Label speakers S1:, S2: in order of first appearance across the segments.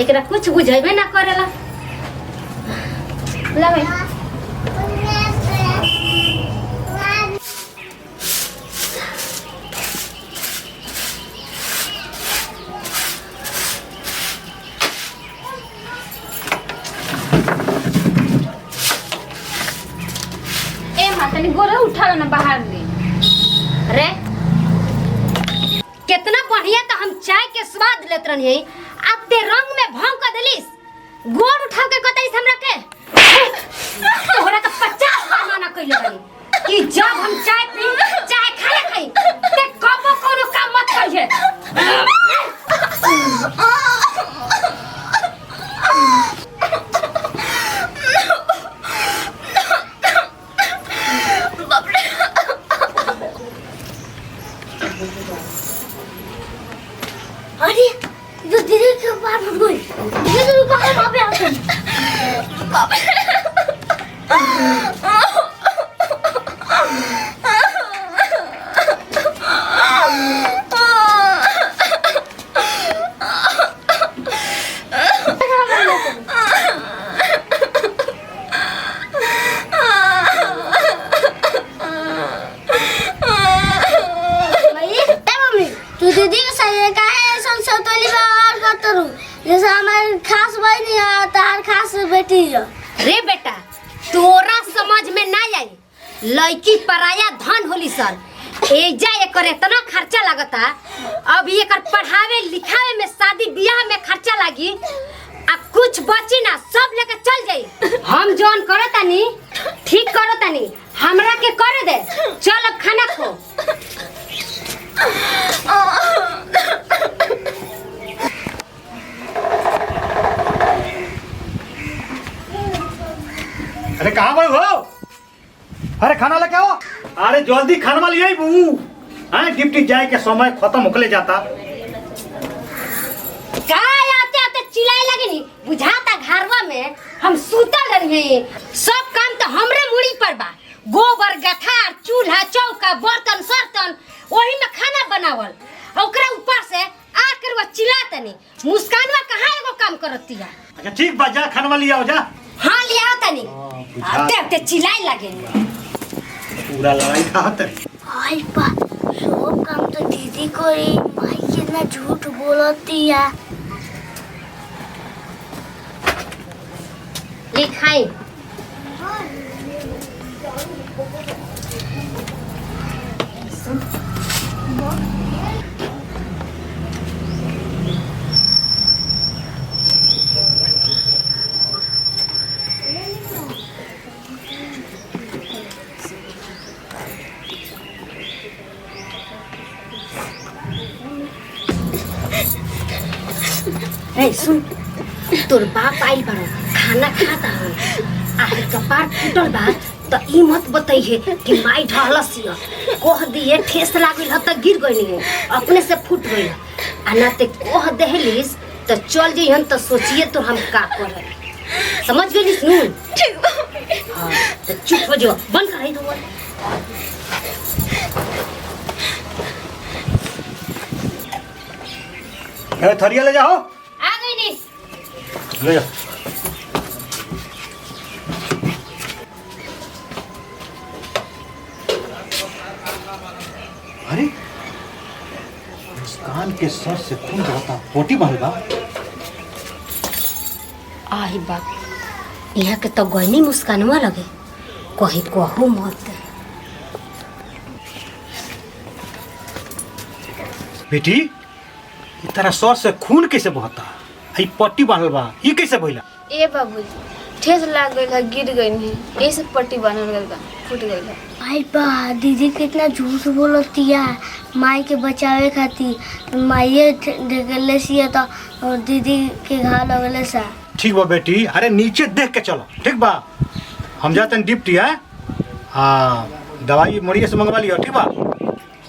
S1: एकरा कुछ बुझेबे ना करेला। ला भाई
S2: तनी गोरा उठा ना बाहर ले।
S1: अरे कितना बढ़िया तो हम चाय के स्वाद लेत रहनी अब ते रंग में भौंक कर देलिस। गोड़ उठा के कतई हमरा के तोहरा का 50 बार मना कइले बानी कि जब हम चाय पी चाय खाना खाई ते कबो कोनो काम मत करिए। अरे जो दीदी के बाहर उठ गई। दीदी तो बाहर वहां पे आके जैसे हमारे खास भाई नहीं है तार खास बेटी है। रे बेटा तोरा समझ में ना आई लड़की पराया धन होली सर एजा एकर इतना खर्चा लगता। अब एकर पढ़ावे लिखावे में शादी ब्याह में खर्चा लगी अब कुछ बची ना सब लेके चल जाई। हम जोन करतानी ठीक करतानी हमरा के करे दे। चल अब खाना खो।
S3: अरे कहाँ गए हो? अरे खाना लेके आओ। अरे जल्दी खाना ले आई बू। हाँ डिप्टी जाए के समय खत्म होके जाता।
S1: काय आते आते चिल्लाए लगे नी बुझाता घरवा में हम सुतल रही। सब काम तो हमरे मुड़ी पर बा। गोबर गठार चूल्हा चौका बर्तन सर्तन वही में खाना बनावल ओकरा ऊपर से आकर वो चिल्लातनी मुस्कानवा कहाँ एगो काम करती है।
S3: अच्छा ठीक बा जा खाना ले आओ जा।
S1: हाँ ले आओ तनी आते आते चिल्लाए लगे
S3: पूरा लड़ाई खाते।
S4: आई बा सब काम तो दीदी करी भाई कितना झूठ बोलती है।
S1: लिखाई ए सुन तोर बाप आइल बारो खाना खाता हन आही कपार फूटल बा त ई मत बताइए कि माई ढहलसिया कह दिए ठेस लागल ह त गिर गइनी अपने से फूट गइल आ ना ते कह देहलिस त चल जइहन त सोचिए तो हम का करे। समझ गेलिस नु? ठीक बा। हां त चुप हो जो बंद कर दो।
S3: अरे थरिया ले जाओ।
S1: आ गई नी
S3: ले जाओ। अरे मुस्कान के सर से खून बहता पोटी बहल बा।
S1: आही बात यहाँ के तो गईनी मुस्कानवा लगे कही कहू मत।
S3: बेटी ई तरह सर से खून कैसे बहता? ई पट्टी बांधल बा ई कैसे भइला?
S2: ए बाबूजी ठेस लाग गइल है गिर गइल है ऐसे पट्टी बांधल गइल बा फूट गइल है।
S4: आई बा दीदी कितना झूठ बोलती है माई के बचावे खातिर माइये ढकेले सिया तो और दीदी के घाव लगले सा।
S3: ठीक बा बेटी अरे नीचे देख के चलो ठीक बा। हम जाते हैं डिप्टी है। हाँ दवाई मरिए से मंगवा लियो ठीक बा।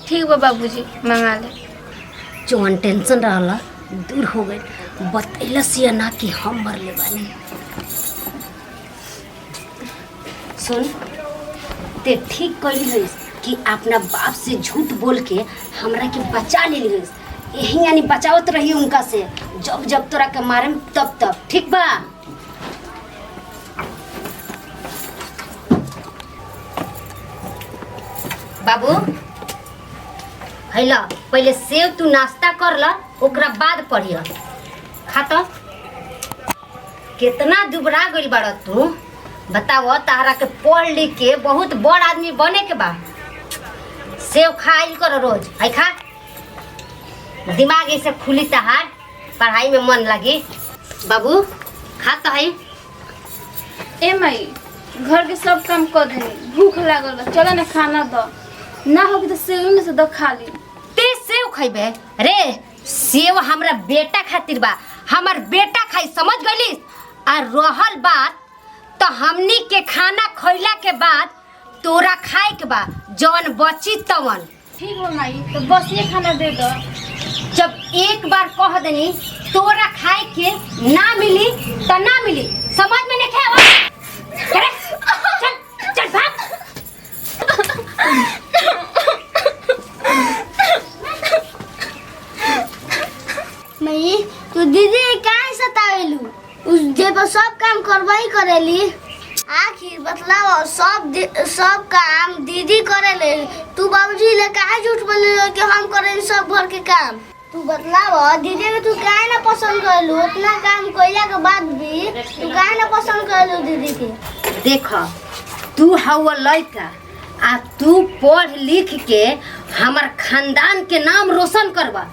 S2: ठीक बा बाबूजी मंगा ले।
S1: जौन टेंशन रहला दूर हो गई बतैलस या ना कि हम मरले बानी। सुन ते ठीक कइली हइस कि अपना बाप से झूठ बोल के हमरा के बचा लेली हइस यही यानी बचावत रही उनका से, जब जब तोरा के मारे तब तब, ठीक बा? बाबू हैला पहले सेव तू नाश्ता कर ला, ओकरा बाद पढ़िया। खा तो कितना दुबरा गइल बाड़ तू, बताओ। तारा के पढ़ लिख के बहुत बड़ आदमी बने के बा। सेव खाइल कर रोज, है खा, दिमाग ऐसे खुली तहार, पढ़ाई में मन लगी। बाबू खा तो है।
S2: ए माई घर के सब काम कर देनी, भूख लागल बा, चलो ना खाना दो, ना होगी तो सेव में से दो खा ली।
S1: ते सेव खइबे? रे सेव हमरा बेटा खातिर बा, हमर बेटा खाई, समझ गइलिस? आ रहल बात तो हमनी के खाना खइला के बाद तोरा खाए के बा, जौन बची तवन।
S2: ठीक बा माई, तो बस ये खाना दे दो।
S1: जब एक बार कह देनी तोरा खाए के ना मिली तो ना मिली, समझ में नहीं आवा? चल चल भाग।
S4: मई तू दीदी काहे सतावेलू? उस जे पर सब काम करवाई करेली। आखिर बतलाओ, सब काम दीदी करेले, तू बाबूजी ले काहे झूठ बोले कि हम करें सब घर के काम? तू बतलाओ दीदी के तू काहे ना पसंद करलू? उतना काम कइला के बाद भी तू काहे ना पसंद करलू दीदी के?
S1: देख तू हवा लड़का आ तू पढ़ लिख के हमार खानदान के नाम रोशन करवा।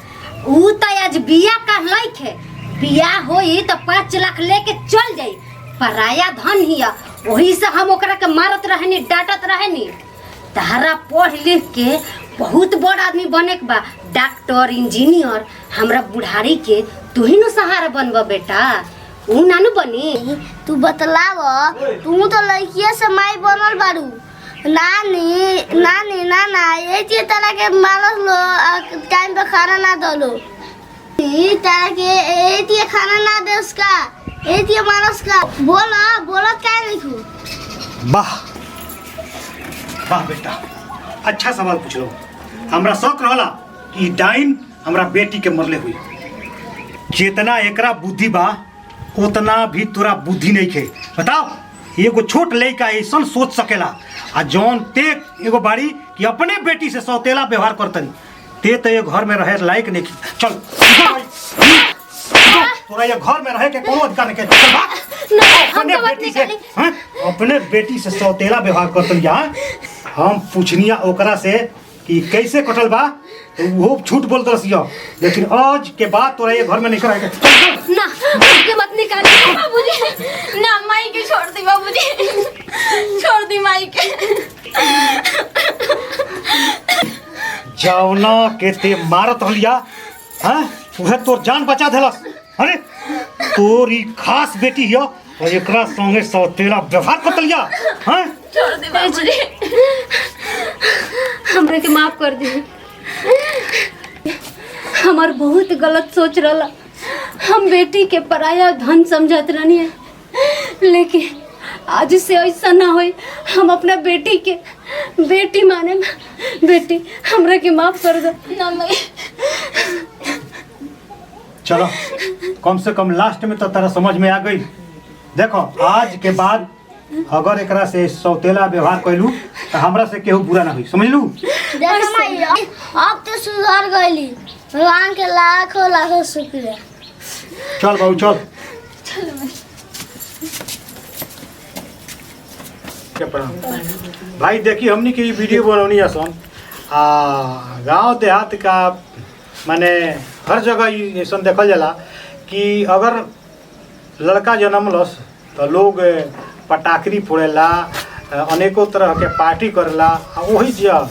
S1: ऊ तो आज बिया का लइके बिया होई तो 5 लाख लेके चल जाई, पराया धन हिया, वही से हम ओकरा के मारत रहनी, डांटत रहनी। तारा पढ़ लिख के बहुत बड़ आदमी बने के बा, डॉक्टर इंजीनियर। हमरा बुढ़ारी के तू ही न सहारा बनबा बेटा, ऊ नानू बनी।
S4: तू बतलाव, तू तो लड़किया से माई बनल बारू। नानी नानी नाना ये तरह के मानस लो, टाइम पे खाना ना दो, तरह के ये खाना ना दे उसका, ये मानस का बोला बोला क्या नहीं।
S3: वाह वाह बेटा, अच्छा सवाल पूछ लो। हमरा शौक रहला कि डाइन हमरा बेटी के मरले हुई। जितना एकरा बुद्धि बा उतना भी तोरा बुद्धि नहीं खे। बताओ एगो छोट लड़का ऐसा सोच सकेला, आ जौन ते एगो बाड़ी कि अपने बेटी से सौतेला व्यवहार करतनी, ते तो ये घर में रहे लायक नहीं। चल तोरा ये घर में रहे के कोनो अधिकार नहीं। चल भाग। अपने बेटी से, हाँ, अपने बेटी से सौतेला व्यवहार करतनी। यहाँ हम पूछनिया ओकरा से कि कैसे कटल बा, तो वो झूठ बोलते रसिया, लेकिन आज के बाद तोरा ये घर में नहीं रहेगा।
S1: ना के मत निकालिए
S2: बाबूजी, ना माई के छोड़ दी बाबूजी, छोड़ दी माई के।
S3: जावना के ते मारत हलिया, हाँ, उहे तोर जान बचा देलस। अरे तोरी खास बेटी हिया और एकरा संगे सौतेला व्यवहार कर लिया। हाँ,
S2: छोड़ दी बाबूजी,
S1: हमरे के माफ कर दी। हमार बहुत गलत सोच रहा, हम बेटी के पराया धन समझत रहनी है, लेकिन आज से ऐसा ना होई। हम अपना बेटी के बेटी माने। बेटी हमरा के माफ कर दो
S2: ना माई।
S3: चलो कम से कम लास्ट में तो तेरा समझ में आ गई। देखो आज के बाद अगर एकरा से सौतेला व्यवहार कैलू तो हमरा से केहू बुरा ना हुई, समझ लू?
S4: देखो माई, अब तो सुधर गईली, भगवान के लाखों लाखों शुक्रिया।
S3: चल बाबू चल। भाई देखिए हमनी के वीडियो बनौनी आसान गांव देहात का, माने हर जगह ऐसा देखल जाला कि अगर लड़का जन्मलस तो लोग पटाखरी फोड़ेला, अनेकों तरह के पार्टी करेला। वही जगह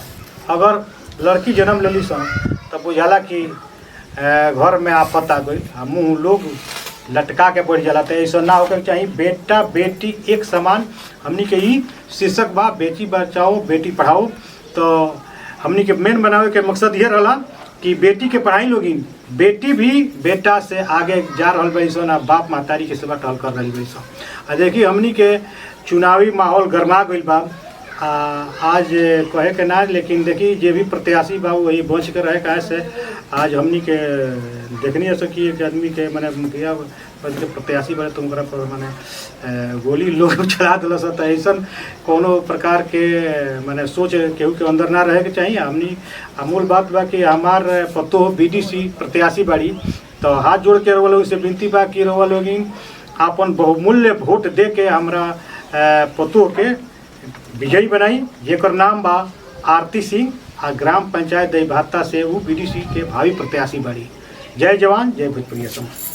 S3: अगर लड़की जन्म लेली सन तो बुझाला कि घर में आफत आ गई, मुँह लोग लटका के बढ़ जाला। तो ऐसा ना होकर चाहिए, बेटा बेटी एक समान। हमनी के ही शीर्षक बा, बेटी बचाओ बेटी पढ़ाओ। तो हमनी के मेन बनावे के मकसद ये रहा कि बेटी के पढ़ाई लोगिन, बेटी भी बेटा से आगे जा रहा बैसन, आ बाप महतारी के सेवा टहल कर रही बैसन। आ देखिए हमनी के चुनावी माहौल गरमा गई बा। आज कहे के ना, लेकिन देखिए जे भी प्रत्याशी बा वही बच के रहे। कहे से आज हमनी के देखनी ऐसा कि एक आदमी के मैंने मुखिया पद के प्रत्याशी बने तो उनकरा पर मैंने गोली लोग चला दिल तो ऐसा कोनो प्रकार के मैंने सोच केहू के अंदर ना रहे के चाहिए। हमनी अमूल बात बा कि हमार पतो बीडीसी प्रत्याशी बाड़ी तो हाथ जोड़ के रवा लोग से विनती बा कि रवा लोग अपन बहुमूल्य वोट दे के हमरा पतो के विजयी बनाई जेकर नाम बा आरती सिंह आ ग्राम पंचायत दही भाता से वो बीडीसी के भावी प्रत्याशी बाड़ी। जय जवान जय भोजपुरिया समाज।